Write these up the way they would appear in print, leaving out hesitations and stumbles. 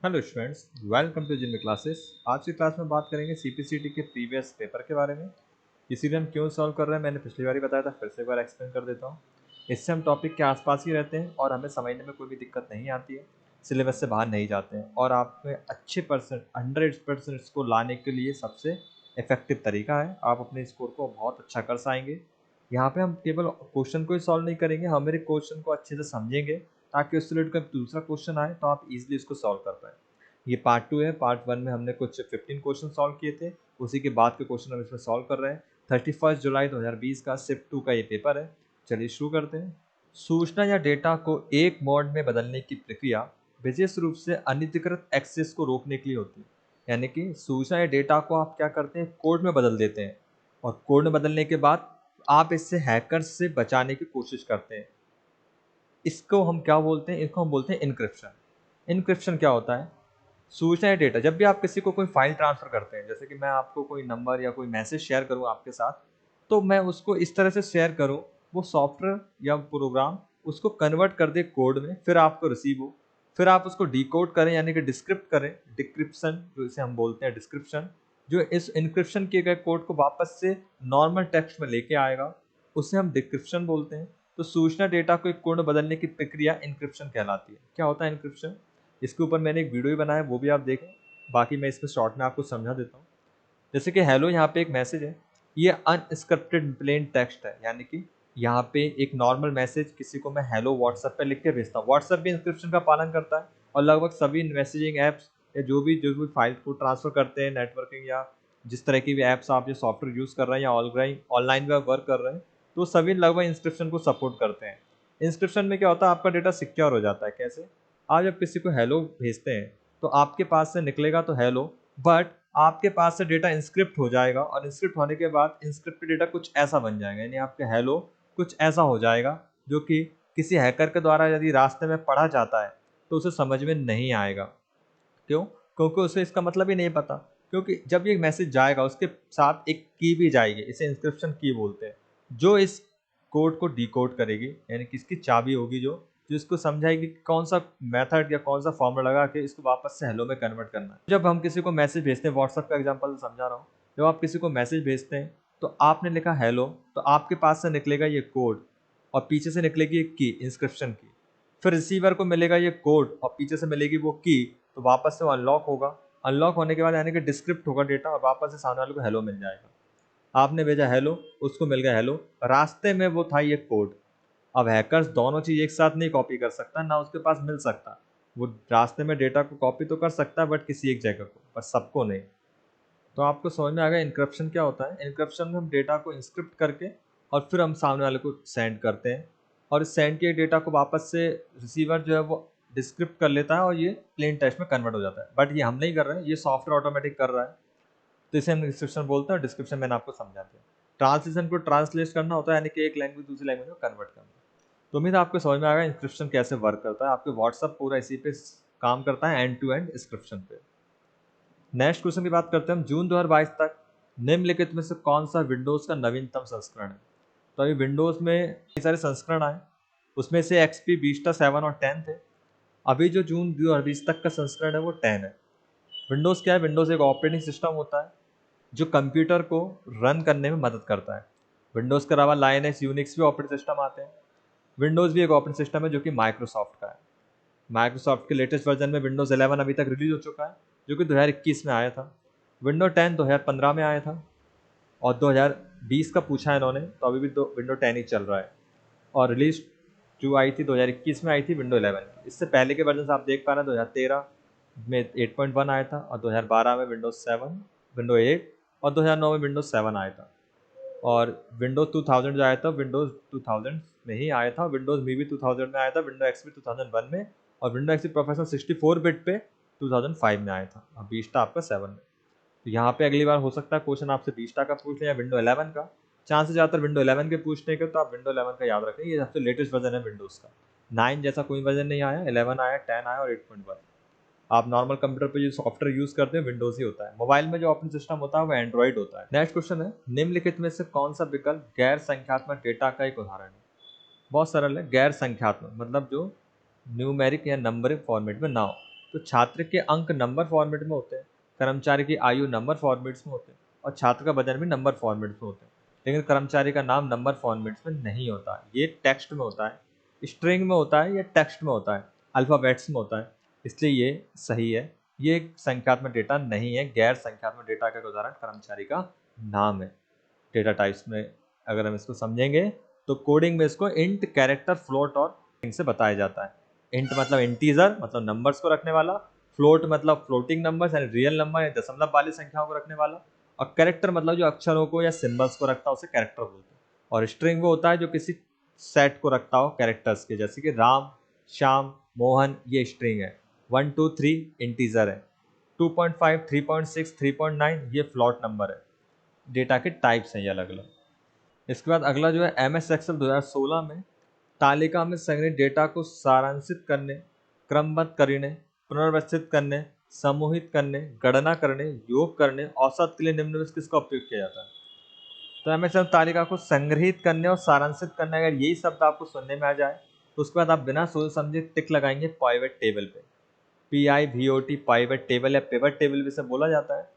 Hello students, welcome to gym classes. आज की class में बात करेंगे सीपीसीटी के प्रीवियस पेपर के बारे में। इसीलिए हम क्यों सॉल्व कर रहे हैं मैंने पिछली बार ही बताया था, फिर से एक बार एक्सप्लेन कर देता हूँ। इससे हम टॉपिक के आसपास ही रहते हैं और हमें समझने में कोई भी दिक्कत नहीं आती है, सिलेबस से बाहर नहीं जाते हैं और आप में अच्छे परसेंट 100% स्कोर लाने के लिए सबसे इफेक्टिव तरीका है। आप अपने स्कोर को बहुत अच्छा कर पाएंगे। यहाँ पे हम केवल क्वेश्चन को ही सॉल्व नहीं करेंगे, हम मेरे क्वेश्चन को अच्छे से समझेंगे ताकि उससे रिलेटेड कोई दूसरा क्वेश्चन आए तो आप इजीली उसको सॉल्व कर पाए। ये पार्ट 2 है। पार्ट 1 में हमने कुछ 15 क्वेश्चन सॉल्व किए थे, उसी के बाद के क्वेश्चन हम इसमें सॉल्व कर रहे हैं। 31 जुलाई 2020 का शिफ्ट 2 का ये पेपर है। चलिए शुरू करते हैं। सूचना या डेटा को एक मोड में बदलने की प्रक्रिया विशेष रूप से अनधिकृत एक्सेस को रोकने के लिए होती है। यानी कि सूचना या डेटा को आप क्या करते हैं, कोड में बदल देते हैं और कोड में बदलने के बाद आप इससे हैकर्स से बचाने की कोशिश करते हैं। इसको हम क्या बोलते हैं, इसको हम बोलते हैं इनक्रिप्शन। इनक्रिप्शन क्या होता है? सूचना या डेटा, जब भी आप किसी को कोई फाइल ट्रांसफर करते हैं, जैसे कि मैं आपको कोई नंबर या कोई मैसेज शेयर करूं आपके साथ, तो मैं उसको इस तरह से शेयर करूं, वो सॉफ्टवेयर या प्रोग्राम उसको कन्वर्ट कर दे कोड में, फिर आपको रिसीव हो, फिर आप उसको डिकोड करें यानी कि डिस्क्रिप्ट करें, डिक्रिप्शन जो इसे हम बोलते हैं डिस्क्रिप्शन, जो इस इनक्रिप्शन किए गए कोड को वापस से नॉर्मल टेक्स्ट में लेके आएगा, उसे हम डिक्रिप्शन बोलते हैं। तो सूचना डेटा को एक कोड में बदलने की प्रक्रिया इनक्रिप्शन कहलाती है। क्या होता है इनक्रिप्शन? इसके ऊपर मैंने एक वीडियो भी बनाया है, वो भी आप देखें। बाकी मैं इसमें शॉर्ट में आपको समझा देता हूँ। जैसे कि हेलो, यहाँ पे एक मैसेज है, ये अनस्क्रिप्टेड प्लेन टेक्स्ट है, यानी कि यहाँ पे एक नॉर्मल मैसेज किसी को मैं हेलो व्हाट्सएप पे लिख के भेजता हूँ। व्हाट्सएप भी इंस्क्रिप्शन का पालन करता है और लगभग सभी मैसेजिंग ऐप्स या जो भी फाइल को ट्रांसफर करते हैं, नेटवर्किंग या जिस तरह की भी ऐप्स आप जो सॉफ्टवेयर यूज़ कर रहे हैं या ऑनलाइन भी वर्क कर रहे हैं, तो सभी लगभग इंस्क्रिप्शन को सपोर्ट करते हैं। इंस्क्रिप्शन में क्या होता है, आपका डेटा सिक्योर हो जाता है। कैसे? आप जब किसी को हेलो भेजते हैं तो आपके पास से निकलेगा तो हेलो, बट आपके पास से डेटा इंस्क्रिप्ट हो जाएगा और इंस्क्रिप्ट होने के बाद इंस्क्रिप्टेड डेटा कुछ ऐसा बन जाएगा, यानी आपके हेलो कुछ ऐसा हो जाएगा जो कि किसी हैकर के द्वारा यदि रास्ते में पढ़ा जाता है तो उसे समझ में नहीं आएगा। क्यों? क्योंकि उसे इसका मतलब ही नहीं पता। क्योंकि जब ये मैसेज जाएगा उसके साथ एक की भी जाएगी, इसे इंस्क्रिप्शन की बोलते हैं, जो इस कोड को डिकोड करेगी, यानी कि इसकी चाबी होगी जो जो इसको समझाएगी कि कौन सा मेथड या कौन सा फॉर्मूला लगा के इसको वापस से हेलो में कन्वर्ट करना है। जब हम किसी को मैसेज भेजते हैं, व्हाट्सएप का एग्जांपल समझा रहा हूँ, जब आप किसी को मैसेज भेजते हैं तो आपने लिखा हेलो, तो आपके पास से निकलेगा ये कोड और पीछे से निकलेगी एक की, इंस्क्रिप्शन की। फिर रिसीवर को मिलेगा ये कोड और पीछे से मिलेगी वो की, तो वापस से वो अनलॉक होगा। अनलॉक होने के बाद यानी कि डिस्क्रिप्ट होगा डेटा और वापस से सामने वाले को हेलो मिल जाएगा। आपने भेजा हेलो, उसको मिल गया हेलो, रास्ते में वो था ये कोड। अब हैकर्स दोनों चीज एक साथ नहीं कॉपी कर सकता, ना उसके पास मिल सकता। वो रास्ते में डेटा को कॉपी तो कर सकता है बट किसी एक जगह को, पर सबको नहीं। तो आपको समझ में आ गया इनक्रप्शन क्या होता है। इनक्रप्शन में हम डेटा को इंस्क्रिप्ट करके और फिर हम सामने वाले को सेंड करते हैं और इस सेंड किए डेटा को वापस से रिसीवर जो है वो डिस्क्रिप्ट कर लेता है और ये प्लेन टेक्स्ट में कन्वर्ट हो जाता है। बट ये हम नहीं कर रहे हैं, ये सॉफ्टवेयर ऑटोमेटिक कर रहा है। तो इसे हम डिस्क्रिप्शन बोलते हैं और डिस्क्रिप्शन मैंने आपको समझा दिया। ट्रांसलेशन को ट्रांसलेट करना होता है, यानी कि एक लैंग्वेज दूसरी लैंग्वेज में कन्वर्ट करना। तो उम्मीद है आपको समझ में आ गया इंस्क्रिप्शन कैसे वर्क करता है। आपके व्हाट्सअप पूरा इसी पे काम करता है, एंड टू एंड इंस्क्रिप्शन पे। नेक्स्ट क्वेश्चन की बात करते हैं हम। जून 2022 तक निम्नलिखित में से कौन सा विंडोज का नवीनतम संस्करण है? तो अभी विंडोज में कई सारे संस्करण आए, उसमें से एक्सपी विस्टा 7 और 10 थे। अभी जो जून 2020 तक का संस्करण है वो 10 है। विंडोज क्या है? विंडोज एक ऑपरेटिंग सिस्टम होता है जो कंप्यूटर को रन करने में मदद करता है। विंडोज के अलावा लाइनक्स, यूनिक्स भी ऑपरेटिंग सिस्टम आते हैं। विंडोज भी एक ऑपरेटिंग सिस्टम है जो कि माइक्रोसॉफ्ट का है। माइक्रोसॉफ्ट के लेटेस्ट वर्जन में विंडोज 11 अभी तक रिलीज हो चुका है, जो कि 2021 में आया था। विंडो 10 2015 में आया था और 2020 का पूछा है इन्होंने, तो अभी भी तो विंडो 10 ही चल रहा है। और रिलीज जो आई थी 2021 में आई थी विंडो 11 की। इससे पहले के वर्जन आप देख पा रहे हैं, 2013 में 8.1 आया था और 2012 में विंडोज 7, विंडो 8 और 2009 में विंडोज 7 आया था। और विंडोज 2000 जो आया था विंडोज 2000 में ही आया था। विंडोज मी भी 2000 में आया था, विंडो एक्स भी 2001 में और विंडो एक्स प्रोफेशनल 64 बिट पे 2005 में आया था। अब बीस्टा आपका 7 में। तो यहाँ पे अगली बार हो सकता है क्वेश्चन आपसे बीस्टा का पूछ लें या विंडो 11 का। चांसेस ज़्यादातर विंडो 11 के पूछने के, तो आप विंडो 11 का याद रखें, ये सबसे लेटेस्ट वर्जन है विंडोज़ का। 9 जैसा कोई वर्जन नहीं आया, 11 आया, 10 आया और 8.1। आप नॉर्मल कंप्यूटर पर जो सॉफ्टवेयर यूज करते हैं विंडोज ही होता है। मोबाइल में जो ऑपरेटिंग सिस्टम होता है वो एंड्रॉइड होता है। नेक्स्ट क्वेश्चन है, निम्नलिखित में से कौन सा विकल्प गैर संख्यात्मक डेटा का एक उदाहरण है? बहुत सरल है। गैर संख्यात्मक मतलब जो न्यूमेरिक या नंबरिक फॉर्मेट में ना हो। तो छात्र के अंक नंबर फॉर्मेट में होते हैं, कर्मचारी की आयु नंबर फॉर्मेट्स में होते हैं और छात्र का वजन भी नंबर फॉर्मेट्स में होते हैं। लेकिन कर्मचारी का नाम नंबर फॉर्मेट्स में नहीं होता है, ये टेक्स्ट में होता है, स्ट्रिंग में होता है या टेक्स्ट में होता है, अल्फ़ाबेट्स में होता है, इसलिए ये सही है। ये एक संख्यात्मक डेटा नहीं है, गैर संख्यात्मक डेटा का उदाहरण कर्मचारी का नाम है। डेटा टाइप्स में अगर हम इसको समझेंगे तो कोडिंग में इसको इंट, कैरेक्टर, फ्लोट और स्ट्रिंग से बताया जाता है। इंट मतलब इंटीजर, मतलब नंबर्स को रखने वाला, फ्लोट मतलब फ्लोटिंग नंबर्स यानी रियल नंबर या दशमलव वाली संख्याओं को रखने वाला, और कैरेक्टर मतलब जो अक्षरों को या सिंबल्स को रखता है उसे कैरेक्टर बोलते हैं। और स्ट्रिंग वो होता है जो किसी सेट को रखता हो कैरेक्टर्स के, जैसे कि राम, श्याम, मोहन, ये स्ट्रिंग है। 1 2 3 इंटीजर है, 2.5 3.6 3.9 ये फ्लोट नंबर है। डेटा के टाइप्स हैं ये अलग अलग। इसके बाद अगला जो है MS एक्सेल 2016 में तालिका में संग्रहित डेटा को सारांशित करने, क्रमबद्ध करने, पुनर्व्यवस्थित करने, समूहित करने, गणना करने, योग करने, औसत के लिए निम्न में से किसका उपयोग किया जाता है? तो MS एक्सेल तालिका को संग्रहित करने और सारांशित करने, अगर यही शब्द आपको सुनने में आ जाए तो उसके बाद आप बिना सोचे समझे टिक लगाएंगे पाइवेट टेबल पे। PIVOT पाइवेट टेबल या पिवट टेबल भी से बोला जाता है।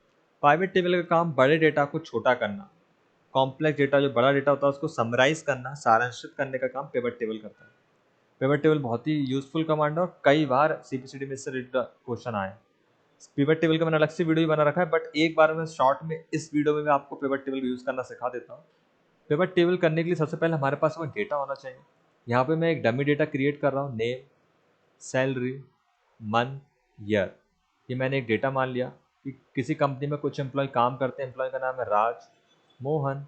पाइवेट टेबल का काम बड़े डेटा को छोटा करना, कॉम्प्लेक्स डेटा जो बड़ा डेटा होता है उसको समराइज करना, सारांशित करने का काम पिवट टेबल करता है। पिवट टेबल बहुत ही यूजफुल कमांड है और कई बार CPCD में इससे रिलेटेड क्वेश्चन आए। पिवट टेबल का मैंने अलग से वीडियो भी बना रखा है, बट एक बार मैं शॉर्ट में इस वीडियो में मैं आपको पिवट टेबल यूज करना सिखा देता हूँ। पिवट टेबल करने के लिए सबसे पहले हमारे पास कोई डेटा होना चाहिए। यहाँ पे मैं एक डमी डेटा क्रिएट कर रहा हूँ, नेम, सैलरी, मंथ, ईयर। ये मैंने एक डेटा मान लिया कि किसी कंपनी में कुछ एम्प्लॉय काम करते हैं, एम्प्लॉय का नाम है राज, मोहन,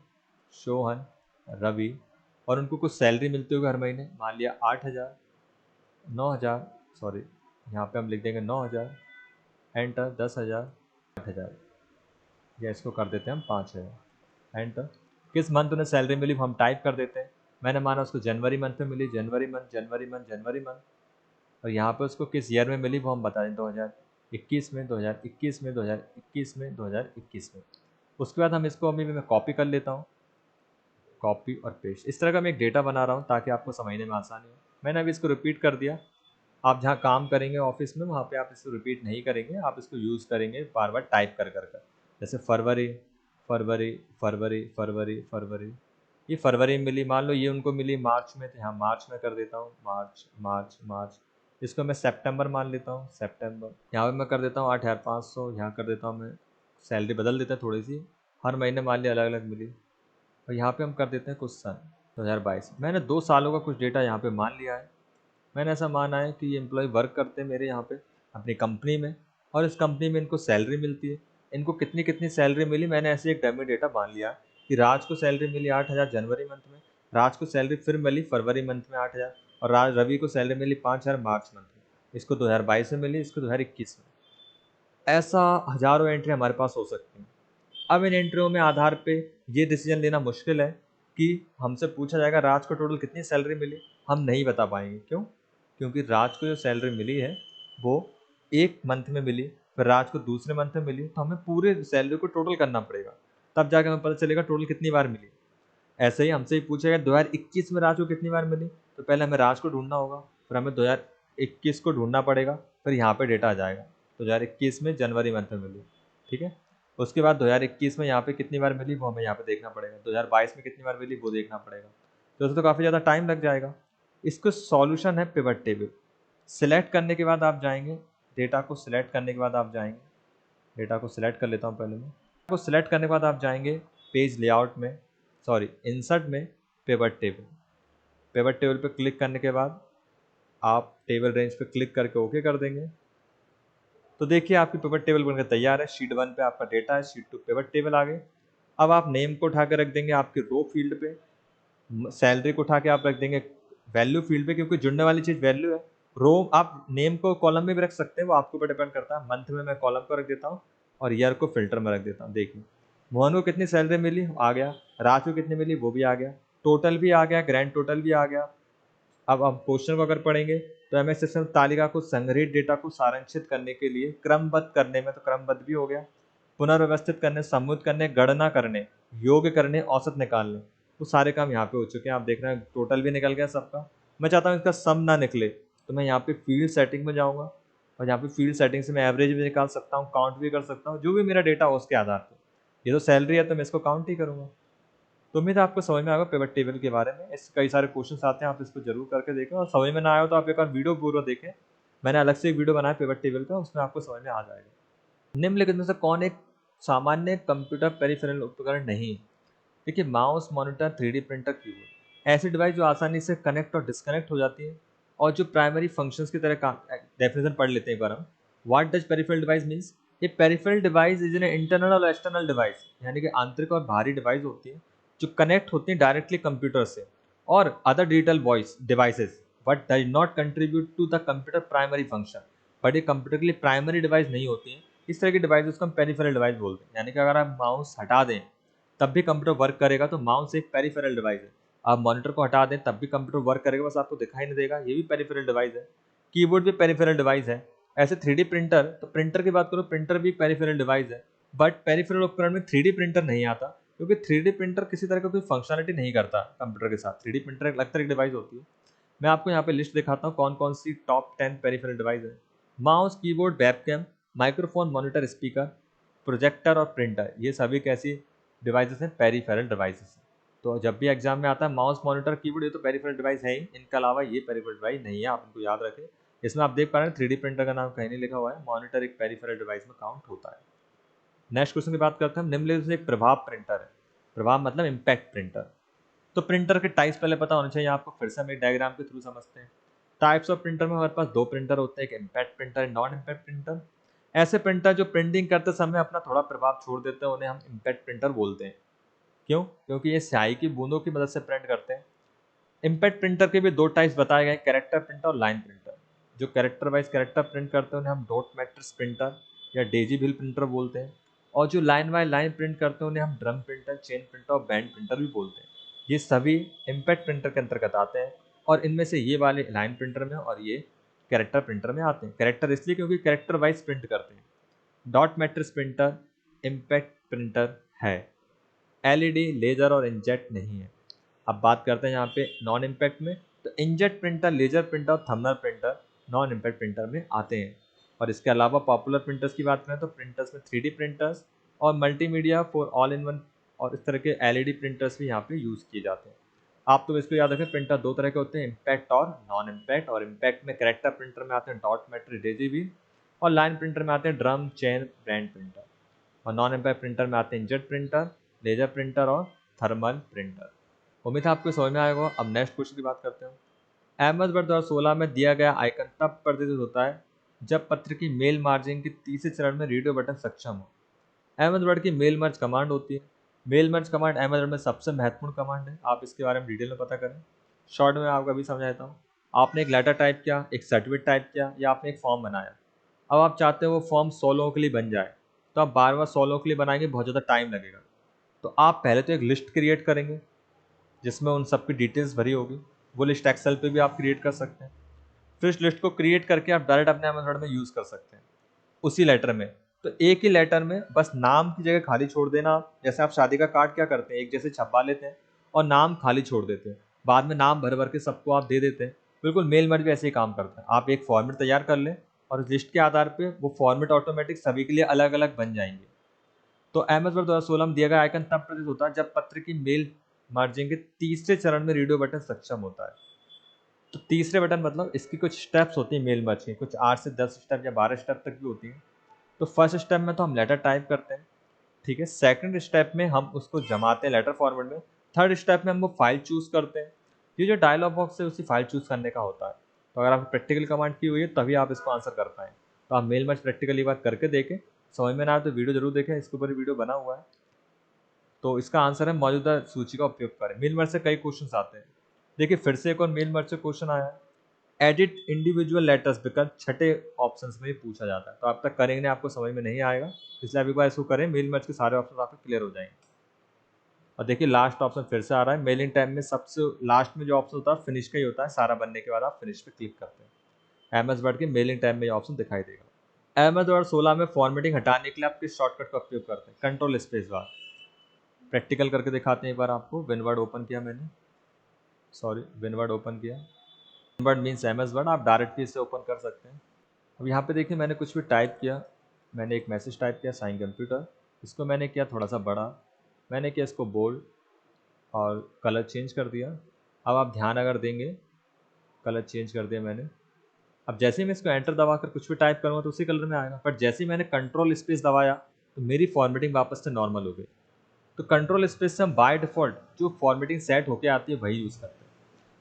शोहन, रवि, और उनको कुछ सैलरी मिलती होगी हर महीने, मान लिया 8,000, 9,000, सॉरी यहाँ पे हम लिख देंगे 9,000, एंटर, 10,000, 8,000, या इसको कर देते हैं हम 5,000, एंटर। किस मंथ उन्हें सैलरी मिली वो हम टाइप कर देते हैं। मैंने माना उसको जनवरी मंथ में मिली, जनवरी मंथ, जनवरी मंथ, जनवरी मंथ। और यहाँ पे उसको किस ईयर में मिली वो हम बता दें, 2021 में, 2021 में, 2021 में, 2021 में। उसके बाद हम इसको अभी मैं कॉपी कर लेता हूँ, कॉपी और पेस्ट। इस तरह का मैं एक डेटा बना रहा हूँ ताकि आपको समझने में आसानी हो। मैंने अभी इसको रिपीट कर दिया। आप जहाँ काम करेंगे ऑफिस में वहाँ पे आप इसको रिपीट नहीं करेंगे, आप इसको यूज़ करेंगे बार बार टाइप कर कर कर। जैसे फरवरी, फरवरी, फरवरी, फरवरी, फरवरी, ये फरवरी में मिली, मान लो ये उनको मिली मार्च में, तो यहाँ मार्च में कर देता हूँ, मार्च, मार्च, मार्च। इसको मैं सितंबर मान लेता हूँ, सितंबर। यहाँ पे मैं कर देता हूँ 8,500, यहाँ कर देता हूँ मैं, सैलरी बदल देता है थोड़ी सी, हर महीने मान लिया अलग अलग मिली। और यहाँ पे हम कर देते हैं कुछ सन, 2022। मैंने 2 सालों का कुछ डेटा यहाँ पे मान लिया है। मैंने ऐसा माना है कि ये एम्प्लॉय वर्क करते हैं मेरे यहाँ पे अपनी कंपनी में, और इस कंपनी में इनको सैलरी मिलती है। इनको कितनी कितनी सैलरी मिली मैंने ऐसे एक डमी डेटा मान लिया कि राज को सैलरी मिली 8,000 जनवरी मंथ में, राज को सैलरी फिर मिली फरवरी मंथ में 8,000, और राज रवि को सैलरी मिली 5,000 मार्च मंथ में। इसको 2022 में मिली, इसको 2021 में। ऐसा हज़ारों एंट्री हमारे पास हो सकती हैं। अब इन एंट्रियों में आधार पे ये डिसीजन लेना मुश्किल है कि हमसे पूछा जाएगा राज को टोटल कितनी सैलरी मिली, हम नहीं बता पाएंगे। क्यों? क्योंकि राज को जो सैलरी मिली है वो एक मंथ में मिली, फिर राज को दूसरे मंथ में मिली, तो हमें पूरे सैलरी को टोटल करना पड़ेगा, तब जाके हमें पता चलेगा टोटल कितनी बार मिली। ऐसे ही हमसे ही पूछेगा 2021 में राज को कितनी बार मिली, तो पहले हमें राज को ढूंढना होगा, फिर हमें 2021 को ढूंढना पड़ेगा, फिर यहाँ पे डेटा आ जाएगा 2021 में जनवरी मंथ में मिली। ठीक है, उसके बाद 2021 में यहाँ पे कितनी बार मिली वो हमें यहाँ पे देखना पड़ेगा, 2022 में कितनी बार मिली वो देखना पड़ेगा। तो उसमें तो काफ़ी ज़्यादा टाइम लग जाएगा। इसको सॉल्यूशन है पिवट टेबल। सिलेक्ट करने के बाद आप जाएंगे, डेटा को सिलेक्ट करने के बाद आप जाएंगे, डेटा को सिलेक्ट कर लेता हूँ पहले मैं, को सिलेक्ट करने के बाद आप जाएंगे पेज लेआउट में, सॉरी इंसर्ट में, पिवट टेबल। पिवट टेबल पे क्लिक करने के बाद आप टेबल रेंज पे क्लिक करके ओके कर देंगे। तो देखिए आपकी पिवट टेबल बनकर तैयार है। शीट 1 पे आपका डेटा है, शीट 2 पिवट टेबल आ गए। अब आप नेम को उठा के रख देंगे आपके रो फील्ड पे, सैलरी को उठा के आप रख देंगे वैल्यू फील्ड पे, क्योंकि जुड़ने वाली चीज़ वैल्यू है। रो आप नेम को कॉलम में भी रख सकते हैं, वो आपके ऊपर डिपेंड करता है। मंथ में मैं कॉलम को रख देता हूँ और ईयर को फिल्टर में रख देता हूँ। देखिए मोहन को कितनी सैलरी मिली आ गया, राज को कितनी मिली वो भी आ गया, टोटल भी आ गया, ग्रैंड टोटल भी आ गया। अब हम क्वेश्चन को अगर पढ़ेंगे तो MS एक्सेल तालिका को संग्रहित डेटा को सारांशित करने के लिए क्रमबद्ध करने में, तो क्रमबद्ध भी हो गया, पुनर्व्यवस्थित करने, समूहित करने, गणना करने, योग करने, औसत निकालने, वो सारे काम यहाँ पे हो चुके हैं। आप देख रहे हैं टोटल भी निकल गया सबका। मैं चाहता हूँ इसका सम ना निकले, तो मैं यहाँ पे फील्ड सेटिंग में जाऊँगा, और यहाँ पे फील्ड सेटिंग से मैं एवरेज भी निकाल सकता हूँ, काउंट भी कर सकता हूँ, जो भी मेरा डेटा हो उसके आधार पर। ये तो सैलरी है तो मैं इसको काउंट ही करूँगा। तो उम्मीद है आपको समझ में आएगा पिवट टेबल के बारे में। इससे कई सारे क्वेश्चन आते हैं, आप इसको जरूर करके देखें, और समझ में ना आया तो आप एक बार वीडियो पूरा देखें। मैंने अलग से एक वीडियो बनाया पिवट टेबल का, उसमें आपको समझ में आ जाएगा। निम्नलिखित में से कौन एक सामान्य कंप्यूटर पेरिफेरल उपकरण नहीं? देखिए, mouse, monitor, 3D printer, keyboard ऐसी डिवाइस जो आसानी से कनेक्ट और डिस्कनेक्ट हो जाती है और जो प्राइमरी फंक्शंस की तरह काम। डेफिनेशन पढ़ लेते हैं एक बार हम। What does peripheral device means? ये peripheral device is an internal और एक्सटर्नल डिवाइस, यानी कि आंतरिक और बाहरी डिवाइस होती है जो कनेक्ट होती है डायरेक्टली कंप्यूटर से और other digital voice devices, but does not contribute to the computer primary function. But ये कंप्यूटर के लिए प्राइमरी डिवाइस नहीं होती है। इस तरह की डिवाइस को हम पेरिफेरल डिवाइस बोलते हैं। यानी कि अगर आप माउस हटा दें तब भी कंप्यूटर वर्क करेगा, तो माउस एक पेरिफेरल डिवाइस है। आप मॉनिटर को हटा दें तब भी कंप्यूटर वर्क करेगा, बस आपको दिखाई नहीं देगा, ये भी पेरिफेरल डिवाइस है। कीबोर्ड भी पेरिफेरल डिवाइस है। ऐसे 3D प्रिंटर, तो प्रिंटर की बात करो, प्रिंटर भी पेरिफेरल डिवाइस है। बट पेरिफेरल उपकरण में 3D प्रिंटर नहीं आता, क्योंकि 3D प्रिंटर किसी तरह का कोई फंक्शनलिटी नहीं करता कंप्यूटर के साथ। 3D प्रिंटर एक अलग तरह की डिवाइस होती है। मैं आपको यहाँ पे लिस्ट दिखाता हूँ कौन कौन सी टॉप 10 पेरिफेरल डिवाइस है। Mouse, keyboard, webcam, microphone, monitor, speaker, projector और प्रिंटर, ये सभी कैसी डिवाइसेस हैं? Peripheral devices. तो जब भी एग्जाम में आता है माउस, मॉनिटर, कीबोर्ड, ये तो पेरिफेरल डिवाइस है ही, इनके अलावा ये पेरिफेरल डिवाइस नहीं है, आप इनको याद रखें। इसमें आप देख पा रहे हैं 3D प्रिंटर का नाम कहीं नहीं लिखा हुआ है। मॉनिटर एक पेरिफेरल डिवाइस में काउंट होता है। नेक्स्ट क्वेश्चन की बात करते हैं हम। निम्नलिखित से एक प्रभाव प्रिंटर है। प्रभाव मतलब इम्पैक्ट प्रिंटर। तो प्रिंटर के टाइप्स पहले पता होना चाहिए आपको, फिर से हम एक डायग्राम के थ्रू समझते हैं। टाइप्स ऑफ प्रिंटर में हमारे पास दो प्रिंटर होते हैं, एक impact printer, non impact printer. ऐसे प्रिंटर जो प्रिंटिंग करते समय अपना थोड़ा प्रभाव छोड़ देते हैं उन्हें हम इम्पैक्ट प्रिंटर बोलते हैं। क्यों? क्योंकि ये स्याही की बूंदों की मदद से प्रिंट करते हैं। इम्पैक्ट प्रिंटर के भी दो टाइप्स बताए गए, कैरेक्टर प्रिंटर और लाइन प्रिंटर। जो कैरेक्टर वाइज कैरेक्टर प्रिंट करते हैं उन्हें हम डॉट मैट्रिक्स प्रिंटर या डेजी व्हील प्रिंटर बोलते हैं। और जो लाइन वाइज लाइन प्रिंट करते हैं उन्हें हम ड्रम प्रिंटर, चेन प्रिंटर और बैंड प्रिंटर भी बोलते हैं। ये सभी इम्पैक्ट प्रिंटर के अंतर्गत आते हैं, और इनमें से ये वाले लाइन प्रिंटर में और ये कैरेक्टर प्रिंटर में आते हैं। कैरेक्टर इसलिए क्योंकि कैरेक्टर वाइज प्रिंट करते हैं। Dot matrix printer impact printer है। एलईडी, लेजर और इंकजेट नहीं है। अब बात करते हैं यहाँ पे नॉन इम्पैक्ट में, तो इंकजेट प्रिंटर, लेजर प्रिंटर और thumbnail printer non impact printer में आते हैं। और इसके अलावा पॉपुलर प्रिंटर्स की बात करें तो प्रिंटर्स में 3D प्रिंटर्स और multimedia for all in one और इस तरह के एलईडी प्रिंटर्स भी यहाँ पे यूज़ किए जाते हैं। आप तो इसको याद रखें, प्रिंटर दो तरह के होते हैं, इम्पैक्ट और नॉन इम्पैक्ट। और इम्पैक्ट में कैरेक्टर प्रिंटर में आते हैं डॉट मैट्रिक्स, डेजी व्हील, और लाइन प्रिंटर में आते हैं ड्रम, चेन, ब्रांड प्रिंटर। और नॉन इम्पैक्ट प्रिंटर में आते हैं इंकजेट प्रिंटर, लेजर प्रिंटर और थर्मल प्रिंटर। उम्मीद है आपको समझ में आएगा। अब नेक्स्ट क्वेश्चन की बात करते हैं। एमएस वर्ड 2016 में दिया गया आइकन तब प्रदर्शित होता है जब पत्र की मेल मार्जिंग के तीसरे चरण में रेडियो बटन सक्षम हो। एमएस वर्ड की मेल मर्ज कमांड होती है। Mail merge command MS Word में सबसे महत्वपूर्ण कमांड है। आप इसके बारे में डिटेल में पता करें। शॉर्ट में आपको अभी समझाता हूँ। आपने एक लेटर टाइप किया, एक सर्टिफिकेट टाइप किया, या आपने एक फॉर्म बनाया। अब आप चाहते हो वो फॉर्म 100 लोगों के लिए बन जाए, तो आप बार बार 100 लोगों के लिए बनाएंगे, बहुत ज़्यादा टाइम लगेगा। तो आप पहले तो एक लिस्ट क्रिएट करेंगे जिसमें उन सब की डिटेल्स भरी होगी। वो लिस्ट एक्सेल पे भी आप क्रिएट कर सकते हैं। फिर इस लिस्ट को क्रिएट करके आप डायरेक्ट अपने एमएस वर्ड में यूज़ कर सकते हैं उसी लेटर में। तो एक ही लेटर में बस नाम की जगह खाली छोड़ देना आप। जैसे आप शादी का कार्ड क्या करते हैं, एक जैसे छपवा लेते हैं और नाम खाली छोड़ देते हैं, बाद में नाम भर भर के सबको आप दे देते हैं। बिल्कुल मेल मर्ज भी ऐसे ही काम करता है। आप एक फॉर्मेट तैयार कर लें और उस लिस्ट के आधार पे वो फॉर्मेट ऑटोमेटिक सभी के लिए अलग अलग बन जाएंगे। तो एमएस वर्ड 2016 में दिया गया आइकन तब प्रदर्शित होता है जब पत्र की मेल मार्जिंग के तीसरे चरण में रेडियो बटन सक्षम होता है। तो तीसरे बटन मतलब इसकी कुछ स्टेप्स होती हैं मेल मर्ज की, कुछ 8 से 10 स्टेप या 12 स्टेप तक भी होती हैं। तो फर्स्ट स्टेप में तो हम लेटर टाइप करते हैं, ठीक है। सेकंड स्टेप में हम उसको जमाते हैं लेटर फॉर्मेट में। थर्ड स्टेप में हम वो फाइल चूज करते हैं। ये जो डायलॉग बॉक्स है उसी फाइल चूज करने का होता है। तो अगर आपको प्रैक्टिकल कमांड की हुई है तभी आप इसको आंसर कर पाएँ। तो आप मेल मर्ज प्रैक्टिकली बात करके देखें। समझ में ना आए तो वीडियो जरूर देखें, इसके ऊपर वीडियो बना हुआ है। तो इसका आंसर है मौजूदा सूची का उपयोग करें। मेल मर्ज से कई क्वेश्चन आते हैं। देखिए फिर से एक और मेल मर्ज से क्वेश्चन आया है। एडिट इंडिविजुअल लेटर्स विकल्प छठे ऑप्शंस में ही पूछा जाता है। तो आप तक करेंगे आपको समझ में नहीं आएगा, इसलिए आप एक बार इसको करें, मेल मर्ज के सारे ऑप्शन आपके क्लियर हो जाएंगे। और देखिए लास्ट ऑप्शन फिर से आ रहा है। मेलिंग टाइम में सबसे लास्ट में जो ऑप्शन होता है फिनिश का ही होता है। सारा बनने के बाद आप फिनिश पे क्लिक करते हैं। एमएस वर्ड के मेलिंग टाइम में ये ऑप्शन दिखाई देगा। एमएस वर्ड 16 में फॉर्मेटिंग हटाने के लिए आप किस शॉर्टकट का उपयोग करते हैं? Control space bar. प्रैक्टिकल करके दिखाते हैं एक बार आपको। विनवर्ड ओपन किया मैंने, सॉरी विनवर्ड ओपन किया। विनवर्ड मीन्स एमएस वर्ड, आप डायरेक्टली इसे ओपन कर सकते हैं। अब यहाँ पे देखिए मैंने कुछ भी टाइप किया, मैंने एक मैसेज टाइप किया साइन कंप्यूटर, इसको मैंने किया थोड़ा सा बड़ा, मैंने किया इसको बोल्ड और कलर चेंज कर दिया। अब आप ध्यान अगर देंगे, कलर चेंज कर दिया मैंने। अब जैसे ही मैं इसको एंटर दबाकर कुछ भी टाइप करूँगा तो उसी कलर में आएगा, बट जैसे ही मैंने कंट्रोल स्पेस दबाया तो मेरी फॉर्मेटिंग वापस से नॉर्मल हो गई। तो कंट्रोल स्पेस से हम बाय डिफ़ॉल्ट जो फॉर्मेटिंग सेट होके आती है वही यूज़ करते हैं।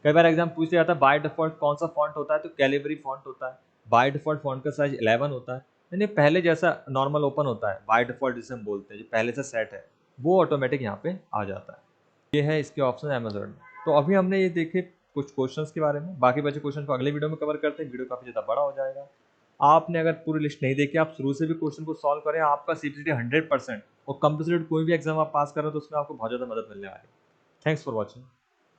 कई बार एग्जाम पूछ लिया जाता है बाय डिफ़ॉल्ट कौन सा फ़ॉन्ट होता है, तो कैलिबरी फ़ॉन्ट होता है। बाय डिफ़ॉल्ट फ़ॉन्ट का साइज़ 11 होता है। यानी पहले जैसा नॉर्मल ओपन होता है, बाय डिफ़ॉल्ट जिसे हम बोलते हैं, जो पहले से सेट है, वो ऑटोमेटिक यहाँ पे आ जाता है। ये है इसके ऑप्शन अमेज़न में। तो अभी हमने ये देखे कुछ क्वेश्चंस के बारे में, बाकी बचे क्वेश्चन को अगले वीडियो में कवर करते हैं, वीडियो काफ़ी ज़्यादा बड़ा हो जाएगा। आपने अगर पूरी लिस्ट नहीं देखी, आप शुरू से भी क्वेश्चन को सॉल्व करें, आपका सीपीसीटी 100% और कंपल्सरी कोई भी एग्जाम आप पास कर रहे हो तो उसमें आपको बहुत ज़्यादा मदद मिलने वाली है। Thanks for watching.